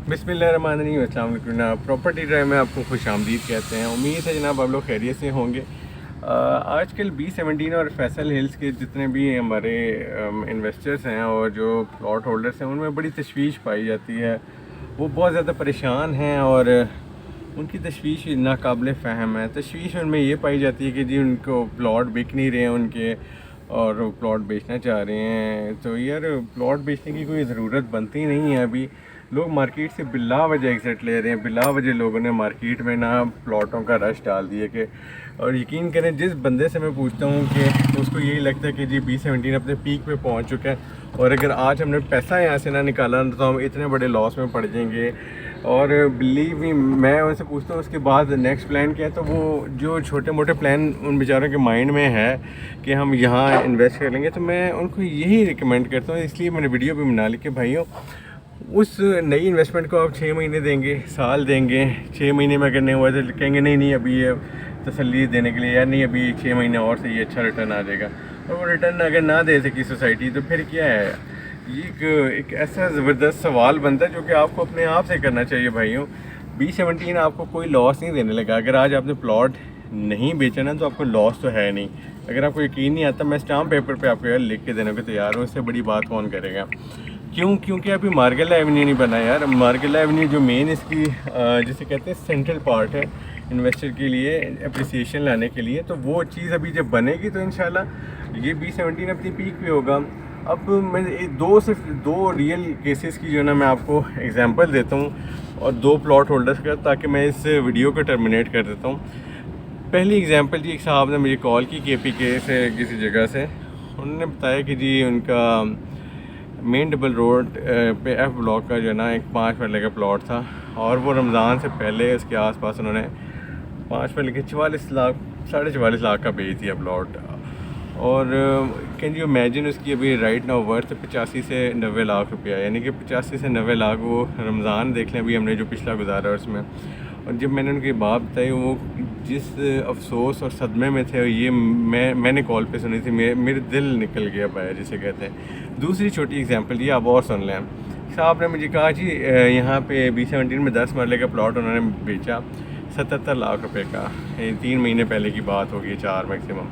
बिस्मिल्लाहिर्रहमानिर्रहीम। अस्सलाम वालेकुम जनाब। प्रॉपर्टी ड्राइव में आपको खुश आमदीद कहते हैं। उम्मीद है जनाब आप लोग खैरियत से होंगे। आजकल B17 और फैसल हिल्स के जितने भी हमारे इन्वेस्टर्स हैं और जो प्लॉट होल्डर्स हैं उनमें बड़ी तशवीश पाई जाती है। वो बहुत ज़्यादा परेशान हैं और उनकी तशवीश नाकाबिल फ़हम है। तशवीश उनमें ये पाई जाती है कि जी उनको प्लॉट बिक नहीं रहे हैं उनके, और वो प्लॉट बेचना चाह रहे हैं। तो यार प्लॉट बेचने की कोई ज़रूरत बनती नहीं है। अभी लोग मार्केट से बिला वजह एग्ज़िट ले रहे हैं। बिला वजह लोगों ने मार्केट में ना प्लॉटों का रश डाल दिया कि, और यकीन करें जिस बंदे से मैं पूछता हूँ कि उसको यही लगता है कि जी B17 अपने पीक पे पहुँच चुका है, और अगर आज हमने पैसा यहाँ से ना निकाला तो हम इतने बड़े लॉस में पड़ जाएंगे। और बिलीव मी, मैं उनसे पूछता हूँ उसके बाद नेक्स्ट प्लान क्या है, तो वो जो छोटे मोटे प्लान उन बेचारों के माइंड में है कि हम यहाँ इन्वेस्ट कर लेंगे, तो मैं उनको यही रिकमेंड करता हूँ। इसलिए मैंने वीडियो भी बना ली कि भाइयों उस नई इन्वेस्टमेंट को आप 6 महीने देंगे, साल देंगे, 6 महीने में अगर नहीं हुआ तो कहेंगे नहीं नहीं अभी ये तसल्ली देने के लिए, यार नहीं अभी 6 महीने और से ये अच्छा रिटर्न आ जाएगा, और वो रिटर्न अगर ना दे सकी सोसाइटी तो फिर क्या है। ये एक ऐसा ज़बरदस्त सवाल बनता है जो कि आपको अपने आप से करना चाहिए भाइयों। B17 आपको कोई लॉस नहीं देने लगा। अगर आज आपने प्लॉट नहीं बेचा ना तो आपको लॉस तो है नहीं। अगर आपको यकीन नहीं आता, मैं स्टाम्प पेपर पे आपको यार लिख के देने को तैयार हूँ। इससे बड़ी बात कौन करेगा। क्योंकि अभी मार्गेला एवेन्यू नहीं बना यार। मार्गेला एवेन्यू जो मेन इसकी जिसे कहते हैं सेंट्रल पार्ट है इन्वेस्टर के लिए अप्रिसिएशन लाने के लिए, तो वो चीज़ अभी जब बनेगी तो इंशाल्लाह ये B17 अपनी पीक पे होगा। अब मैं सिर्फ दो रियल केसेस की जो ना मैं आपको एग्जांपल देता हूँ और 2 प्लॉट होल्डर्स का, ताकि मैं इस वीडियो को टर्मिनेट कर देता हूँ। पहली एग्जांपल जी, एक साहब ने मुझे कॉल की KPK से किसी जगह से। उन्होंने बताया कि जी उनका मेन डबल रोड पे F ब्लॉक का जो ना एक 5 मरले का प्लॉट था, और वो रमज़ान से पहले उसके आसपास उन्होंने 5 मरले के 44 लाख का बेच दिया प्लॉट। और कैन यू इमेजिन उसकी अभी राइट नाउ वर्थ 85 से 90 लाख रुपया, यानी कि 85 से 90 लाख। वो रमज़ान देख लें अभी हमने जो पिछला गुजारा उसमें। और जब मैंने उनकी बात बताई, वो जिस अफसोस और सदमे में थे, ये मैंने कॉल पे सुनी थी, मेरे दिल निकल गया बाहर जिसे कहते हैं। दूसरी छोटी एग्जांपल ये आप और सुन लें। साहब ने मुझे कहा जी यहाँ पे B17 में 10 मरले का प्लॉट उन्होंने बेचा 77 लाख रुपए का। 3 महीने पहले की बात होगी, 4 मैक्सिमम।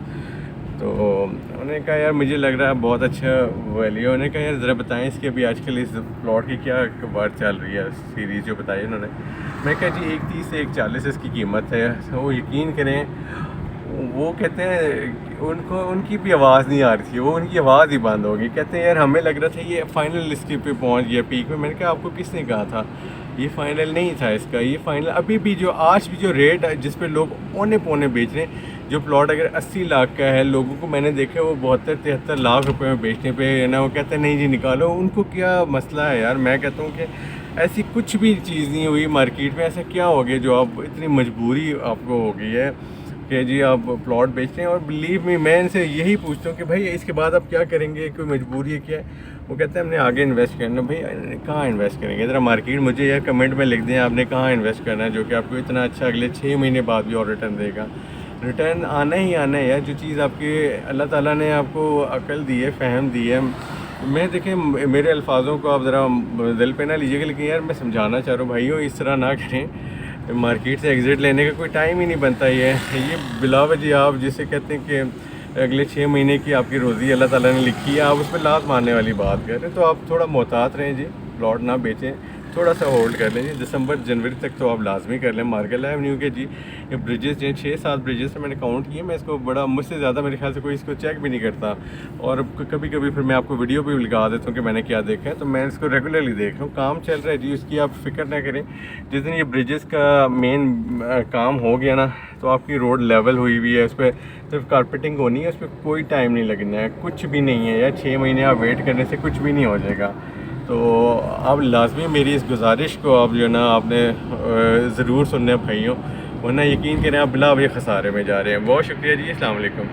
तो उन्होंने कहा यार मुझे लग रहा है बहुत अच्छा वैल्यू। उन्होंने कहा यार ज़रा बताएं इसके अभी आजकल इस प्लॉट की क्या वर्थ चल रही है, सीरीज़ जो बताई उन्होंने। मैं कहा जी 130 से 140 इसकी कीमत है। तो वो यकीन करें, वो कहते हैं उनको उनकी भी आवाज़ नहीं आ रही थी, वो उनकी आवाज़ ही बंद हो गई। कहते हैं यार हमें लग रहा था ये फ़ाइनल इसके पे पहुंच गया पीक में। मैंने कहा आपको किसने कहा था, ये फ़ाइनल नहीं था इसका। ये फ़ाइनल अभी भी जो आज भी जो रेट जिस पे लोग औने पौने बेच रहे हैं, जो प्लॉट अगर 80 लाख का है, लोगों को मैंने देखा वो 72-73 लाख रुपए में बेचने पे है ना, वो कहते हैं नहीं जी निकालो। उनको क्या मसला है यार। मैं कहता हूँ कि ऐसी कुछ भी चीज़ नहीं हुई मार्केट में। ऐसा क्या हो गया जो आप इतनी मजबूरी आपको हो गई है कि जी आप प्लॉट बेचते हैं। और बिलीव मी, मैं इनसे यही पूछता हूँ कि भाई इसके बाद आप क्या करेंगे, कोई मजबूरी है क्या। वो कहते हैं हमने आगे इन्वेस्ट करना। भाई कहाँ इन्वेस्ट करेंगे, ज़रा मार्केट मुझे यार कमेंट में लिख दें आपने कहाँ इन्वेस्ट करना है जो कि आपको इतना अच्छा अगले 6 महीने बाद भी और रिटर्न देगा। रिटर्न आना ही आना है यार। जो चीज़ आपके अल्लाह ताला ने आपको अकल दी है, फ़हम दी है। मैं देखें मेरे अल्फाजों को आप ज़रा दिल पे ना लीजिएगा, लेकिन यार मैं समझाना चाह रहा हूँ भाइयों इस तरह ना करें। मार्केट से एग्ज़िट लेने का कोई टाइम ही नहीं बनता। ये बिलावजी आप जिसे कहते हैं कि अगले 6 महीने की आपकी रोज़ी अल्लाह ताला ने लिखी है, आप उस पर लात मारने वाली बात कर रहे हैं। तो आप थोड़ा मोहतात रहें जी, प्लॉट ना बेचें, थोड़ा सा होल्ड कर लें जी। दिसंबर जनवरी तक तो आप लाजमी कर लें। मार्गेला एवेन्यू के जी ये ब्रिजेस जो 6-7 ब्रिजेस मैंने काउंट किए। मैं इसको बड़ा, मुझसे ज़्यादा मेरे ख्याल से कोई इसको चेक भी नहीं करता। और कभी कभी फिर मैं आपको वीडियो भी लगा देता हूँ कि मैंने क्या देखा है। तो मैं इसको रेगुलरली देख रहा हूँ। काम चल रहा है जी, उसकी आप फिक्र ना करें। जिस दिन ये ब्रिजेस का मेन काम हो गया ना, तो आपकी रोड लेवल हुई हुई है, उस पर सिर्फ कारपेटिंग होनी है, उस पर कोई टाइम नहीं लगना है, कुछ भी नहीं है यार। 6 महीने आप वेट करने से कुछ भी नहीं हो जाएगा। तो आप लाजमी मेरी इस गुजारिश को आप जो है ना आपने ज़रूर सुनना है भाइयों, वरना यकीन करें आप बिला वजह खसारे में जा रहे हैं। बहुत शुक्रिया जी, अस्सलाम वालेकुम।